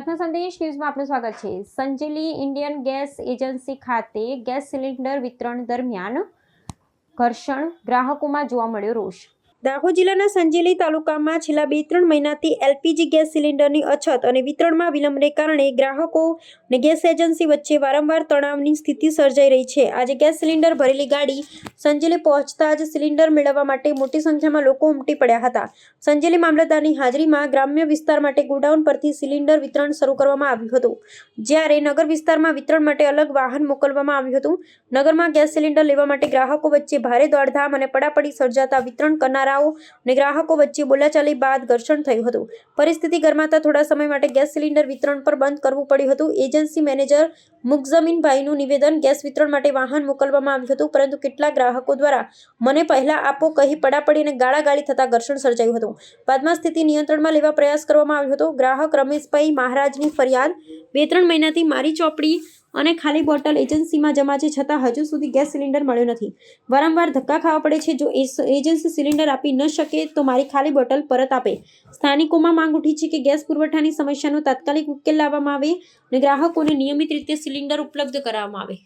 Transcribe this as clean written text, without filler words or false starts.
ગુજરાતના સંદેશ ન્યૂઝમાં આપનું સ્વાગત છે। સંજેલી ઇન્ડિયન ગેસ એજન્સી ખાતે ગેસ સિલિન્ડર વિતરણ દરમિયાન ઘર્ષણ, ગ્રાહકોમાં જોવા મળ્યો રોષ। દાહોદ જિલ્લાના સંજેલી તાલુકામાં છેલ્લા 2-3 મહિનાથી એલપીજી ગેસ સિલિન્ડરની અછત અને વિતરણમાં વિલંબને કારણે ગ્રાહકો અને ગેસ એજન્સી વચ્ચે વારંવાર તણાવની સ્થિતિ સર્જાઈ રહી છે। આજે ગેસ સિલિન્ડર ભરેલી ગાડી સંજેલી પહોંચતા જ સિલિન્ડર મેળવવા માટે મોટી સંખ્યામાં લોકો ઉમટી પડ્યા હતા। સંજેલી મામલતદારની હાજરીમાં ગ્રામ્ય વિસ્તાર માટે ગોડાઉન પરથી સિલિન્ડર વિતરણ શરૂ કરવામાં આવ્યું હતું, જ્યારે નગર વિસ્તારમાં વિતરણ માટે અલગ વાહન મોકલવામાં આવ્યું હતું। નગરમાં ગેસ સિલિન્ડર લેવા માટે ગ્રાહકો વચ્ચે ભારે દોડધામ અને પડાપડી સર્જાતા વિતરણ કરનારાઓ અને ગ્રાહકો વચ્ચે બોલાચાલી બાદ ઘર્ષણ થયું હતું। પરિસ્થિતિ ગરમાતા થોડા સમય માટે ગેસ સિલિન્ડર વિતરણ પર બંધ કરવું પડ્યું હતું। એજન્સી મેનેજર મુક્ઝમીનભાઈનું નિવેદન, ગેસ વિતરણ માટે વાહન મોકલવામાં આવ્યું હતું, પરંતુ કેટલાક ગ્રાહકો દ્વારા મને પહેલા આપો કહી પડાપડી અને ગાળાગાળી થતા ઘર્ષણ સર્જાયું હતું। બાદમાં સ્થિતિ નિયંત્રણમાં લેવા પ્રયાસ કરવામાં આવ્યો હતો। ગ્રાહક રમેશભાઈ મહારાજની ફરિયાદ, 2-3 મહિનાથી મારી ચોપડી અને ખાલી બોટલ એજન્સીમાં જમા છે, છતાં હજુ સુધી ગેસ સિલિન્ડર મળ્યો નથી। વારંવાર ધક્કા ખાવા પડે છે। જો એજન્સી સિલિન્ડર આપી ન શકે તો મારી ખાલી બોટલ પરત આપે। સ્થાનિકોમાં માંગ ઉઠી છે કે ગેસ પુરવઠાની સમસ્યાનો તાત્કાલિક ઉકેલ લાવવામાં આવે અને ગ્રાહકોને નિયમિત રીતે સિલિન્ડર ઉપલબ્ધ કરાવવામાં આવે।